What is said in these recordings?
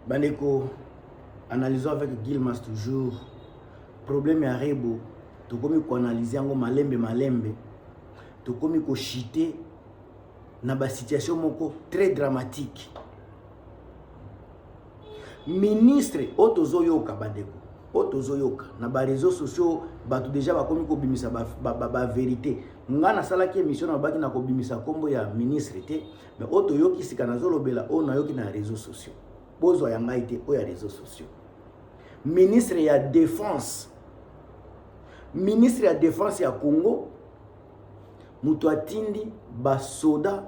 Bandeko, analysons avec Gilmas toujours. Problème ya Rebo, to komi ko analyser yango malembe. To komi ko chiter na ba situation moko très dramatique. Ministre otozoyoka bandeko. Otozoyoka na ba réseaux sociaux bato déjà ba komi ko bimisa ba vérité. Ngana sala ki émission na baki na ko bimisa kombo ya ministre te, mais otoyoki sikana zolobela o na yoki na réseaux sociaux. Bozo ya ngai te o ya réseaux sociaux. Ministre ya défense. Ministre ya défense ya Congo mutu atindi basoda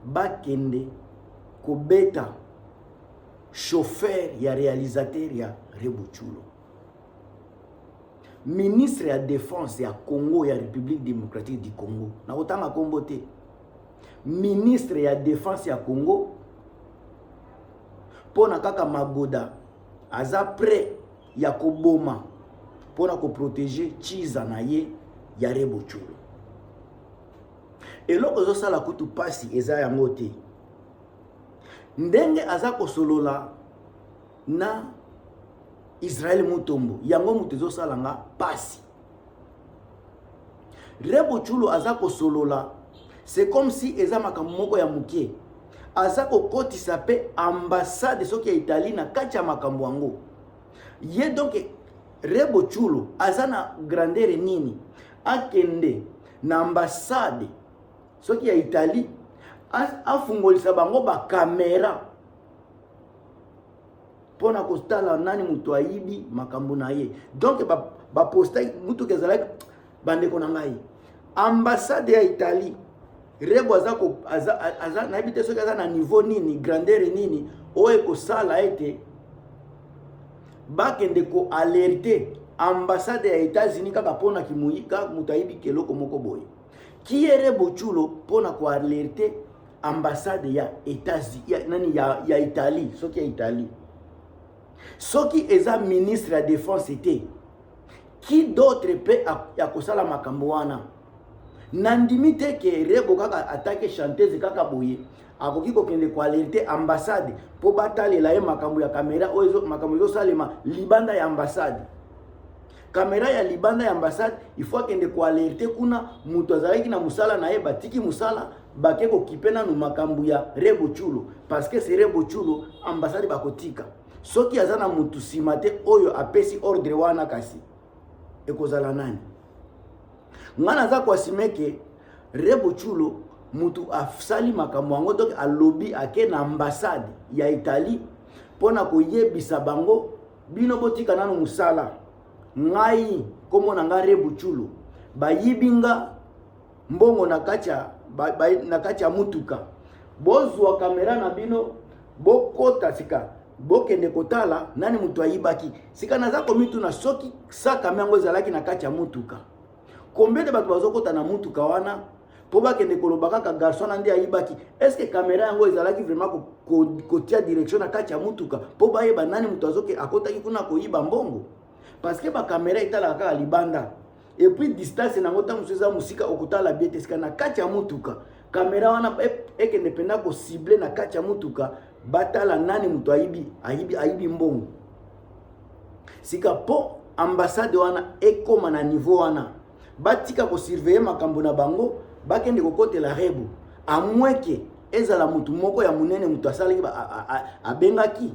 bakende kobeta chauffeur ya réalisateur ya Rebo Chulo. Ministre ya défense ya Congo ya République démocratique du Congo. Na otanga kombo te. Ministre ya défense ya Congo pona kaka magoda aza prêt ya koboma pona ko protéger chiza na ye ya Rebo Chulo. Eloko zo sala kutu pasi eza yango te. Ndenge aza kosolola na Israel Mutombo yango mutu zo sala nga pasi. Rebo Chulo aza kosolola, c'est comme si eza makambo moko ya mukie. Aza kokotisa pe ambassade soki ya Italie na kati ya makambo yango. Ye donc Rebo Chulo aza na grandeur nini akende na ambassade soki ya Italie afungolisa bango ba kamera pona kostala nani mutu ayibi makambo na ye. Donc ba posta mutu kezala bandeko na ngai ambassade ya Italie Rebo aza na habite soki aza na niveau nini grandeur nini oye kosala ete bakende ko alerter ambassade ya États-Unis kaka pona kimuyika mutu ayibi keloko moko boye. Qui est Rebo Chulo pona ko alerter ambassade ya États-Unis ya Italie soki ya Italie. Soki eza ministre ya défense était qui d'autre peut ya kosala makambo wana. Nandimi te ke Rebo kaka attaque chanteuse kaka boye akoki ko kende ko alerter ambassade po batalela ye makambo ya kamera oyo makambo yo salema libanda ya ambassade. Kamera ya libanda ya ambassade il faut kende ko alerter kuna mutu azalaki na musala na ye batiki musala bake ko kipena no makambo ya Rebo Chulo parce que c'est Rebo Chulo ambassade bakotika. Soki azana mutu simate oyo apesi ordre wana kasi ekozala nani. Ngana za kwa simeke Rebo Chulo mutu afsali makambo yango donc alobi ake na ambassade ya Italie pona koyebisa bango bino botika nanu musala ngai komo na nga Rebo Chulo bayibinga mbongo na kacha mutuka bozwa kamera na bino bokota sika bokende kotala nani mutu ayibaki sika naza komitu na soki saka mengo ezalaki na kacha mutuka combien de bato bazokota na mutuka wana po bakende koloba kaka garçon na ndi ayibaki. Est-ce que caméra yango ezalaki vraiment kotia direction na kacha mutuka po bayeba nani mutu azoke akotaki kuna koyiba mbongo parce que ba caméra etala kaka libanda et puis distance na ngota museza musika okutala biete sika na kacha mutuka caméra wana ekende penda ko cibler na kacha mutuka batala nani mutu ayibi mbongo sika po ambassade wana ekoma na niveau wana batika ko surveiller makambo na bango bakende kokotela Rebo amweke ezala mutu moko ya munene mutu asalaki abengaki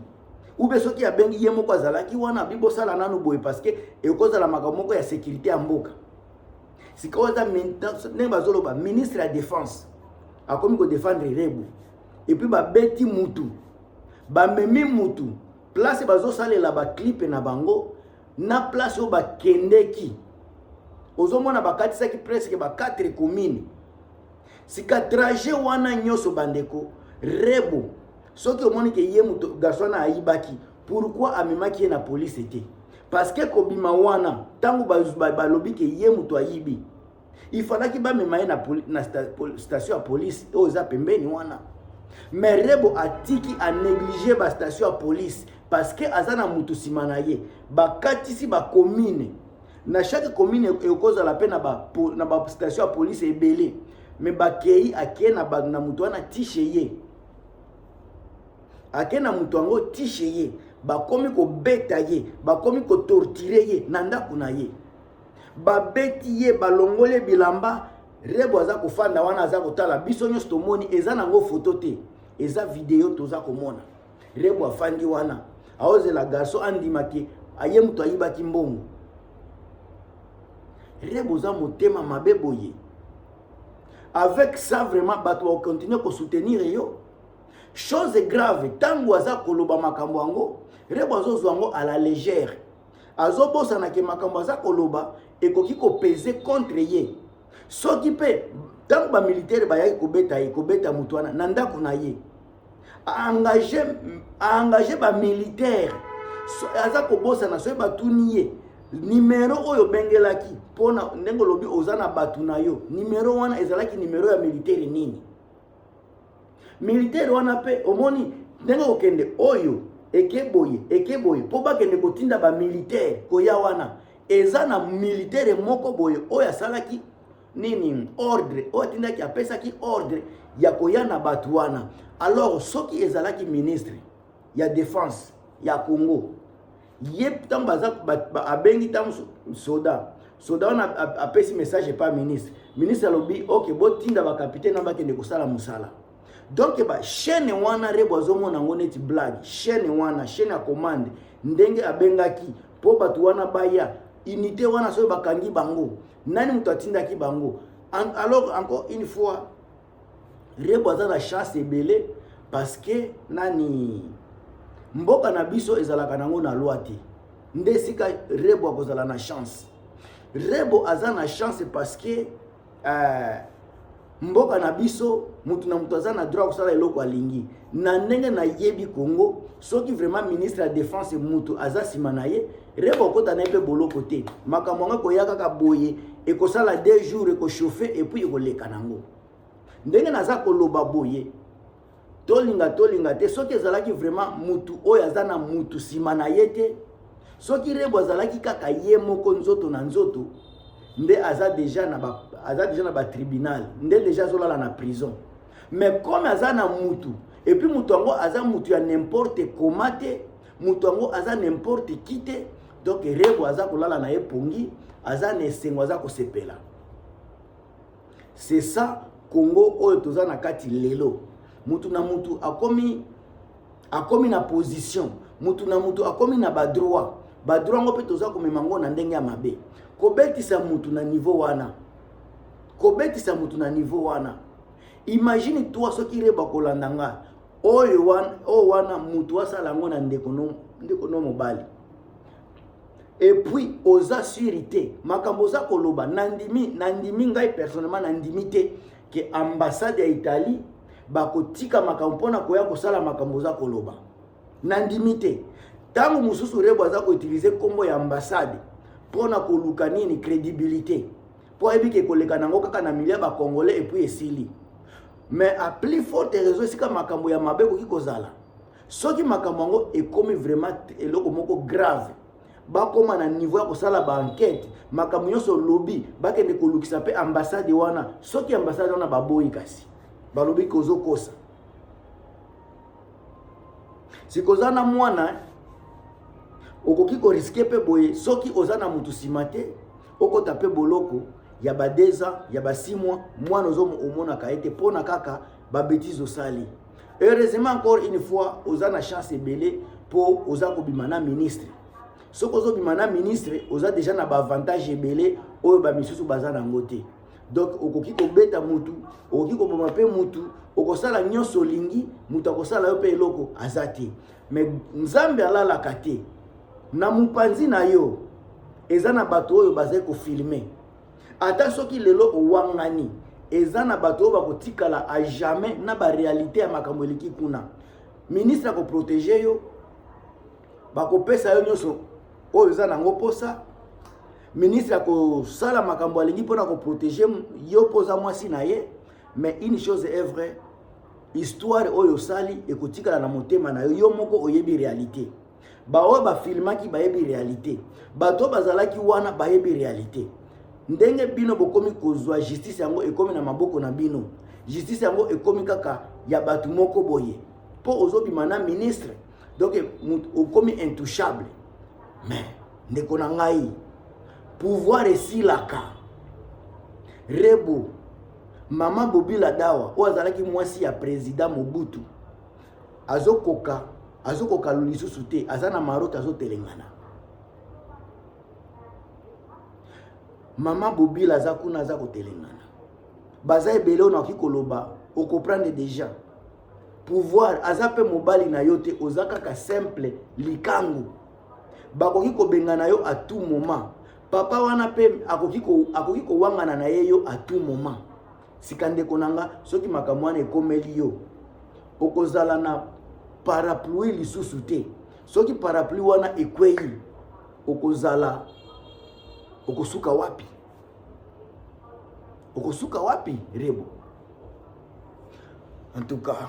ube soki abengi ye moko azalaki wana bibosala nanu boye parce que ekozala makambo moko ya sécurité ya mboka sika oza maintenant ne bazoloba ministre ya défense akomi ko défendre Rebo et puis babeti mutu bamemi mutu place bazosalela ba clip na bango na place o bakendeki ozomona bakatisaki presque ba 4 communes sika trajet wana nyoso bandeko Rebo soki omoni ke ye mutu garçon na ayibaki pourquoi amemaki ye na police était parce que kobima wana tangu balobi ke ye mutu ayibi il fallait ki ba mema ye na station ya police oza pembeni wana mais Rebo atiki a négligé ba station ya police parce que azana mutu simana ye bakatisi ba commune na chaque commune ekoza la peine na ba station ya police ebele mais bakei ake na mutu wana tiche ye akena mutu yango tishe ye bakomi kobeta ye bakomi kotortire ye na ndako na ye babeti ye balongole bilamba Rebo aza kofanda wana aza kotala biso nyonso tomoni eza nango foto te eza video toza komona Rebo afandi wana aozela garso andimaki aye mutu ayibaki mbongo Rebo za motema mabe boye avec ça vraiment bato va continuer ko soutenir yo chose grave tango aza koloba makambo yango Rebo azozwa yango à la légère azobosa na ke makambo aza koloba ekoki ko peser contre ye soki pe tango ba militaire ba yaki kobeta mutu wana na ndako na ye engagé ba militaire aza kobosa na so batuni ye numéro oyo bengelaki pona ndenge lobi ozana batu na yo numéro wana ezalaki numéro ya militaire nini militaire wana pe omoni ndenge okende oyo ekeboye po bakende kotinda ba militaire koya wana ezana militaire moko boye oyo asalaki nini ordre oyo tindaki apesaki ordre ya koya na batu wana alors soki ezalaki ministre ya défense ya Congo yep tambaza abengi tam soda wana apesi message pas ministre alobi OK botinda ba capitaine na bakende kosala musala donc ba chaîne wana Rebo azomona ngo neti blague chaîne ya commande ndenge abengaki po batu wana baya unité wana so bakangi bango nani mutu atindaki bango alors encore une fois Rebo aza na chance ebele parce que nani mboka na biso ezalaka nango na loi te ndesika Rebo akozala na chance Rebo aza na chance parce que mboka na biso mutu na mutu aza na droit kosala eloko alingi na ndenge na yebi Congo soki vraiment ministre ya défense mutu aza sima na ye Rebo kota na pe boloko te makambo ngo koyaka ka boye ekosala 2 jours ekochauffer et puis ekoleka nango ndenge naza koloba boye tolinga te soki ezalaki vraiment mutu oyo aza na mutu sima na ye te soki Rebo azalaki kaka ye moko nzoto na nzoto nde aza déjà na ba tribunal nde déjà zolala na prison mais comme aza na mutu et puis mutu yango aza mutu ya n'importe comment te mutu yango aza n'importe qui te donc Rebo aza kolala na ye pongi aza na esengo aza kosepela c'est ça Congo oyo toza na kati lelo mutu na mutu akomi na position mutu na mutu akomi na ba droit ngo pe toza komema ngo na ndenge ya mabe kobetisa mutu na niveau wana imagine toi soki Rebo kolanda nga oyo wana mutu asala ngo na ndeko no mobali et puis oza surité makambo za koloba nandimi ngai personnellement nandimi te ke ambassade ya Italie bakotika makambo pona koya kosala makambo za koloba nandimi te tango mususu Rebo aza ko utiliser kombo ya ambassade pona koluka nini crédibilité po ebike koleka nango kaka na milia ba congolais et puis esili mais à plus forte raison sika makambo ya mabe ko kikozala soki makambo ngo ekomi vraiment eloko moko grave bakoma na niveau ya kosala ba enquête makambo nyonso lobby bakende kolukisa pe ambassade wana soki ambassade wana baboyi kasi balobi kozo kosa sikozana mwana okoki ko risquer pe boye soki ozana mutu simate okota pe boloko ya ba 2 ans ya ba 6 mois mwana ozo omona ka ete pona kaka ba bêtise osali heureusement encore une fois ozana chance ebele po oza ko bimana ministre soko ozo bimana ministre oza déjà na ba avantage ebele oyo ba misusu bazana ngote donc okoki ko beta mutu okoki ko boma pe mutu okosala nyonso lingi mutu akosala yo pe eloko azati mais nzambe alala kate na mupanzi na yo ezana bato oyo bazai ko filmer ata soki lelo owangani ezana bato oyo bakotikala a jamais na ba réalité ya makambo eliki kuna ministre ko protéger yo bakopesa yo nyonso oyo ezana ngo posa ministre ko sala makambo alingi pona ko protéger yo poza mwasi na ye mais une chose est vraie histoire oyo sali ekotikala na motema na yo moko oyebi réalité ba oyo ba filmaki bayebi réalité bato bazalaki wana bayebi réalité ndenge bino bokomi kozwa justice yango ekomi na maboko na bino justice yango ekomi kaka ya batu moko boye po ozobima na ministre donc okomi intouchable. Mais ndeko na ngai pouvoir esilaka. Rebo Mama Bobila Dawa o azalaki mwasi ya président Mobutu azokoka lulisusu te, azana marota azotelengana. Mama Bobila azakuna azakotelengana. Baza ebele ona kikoloba o comprendre déjà. Pouvoir azape mobali na yote ozaka ka simple likangu. Bakoki ko bengana yo à tout moment. Papa wana pe akoki ko wangana na yeyo à tout moment. Sikande konanga soki makamwana ekomeli yo. Okozala na parapluie lisusu te. Soki parapluie wana ekweyi okozala okosuka wapi? Okosuka wapi Rebo? En tout cas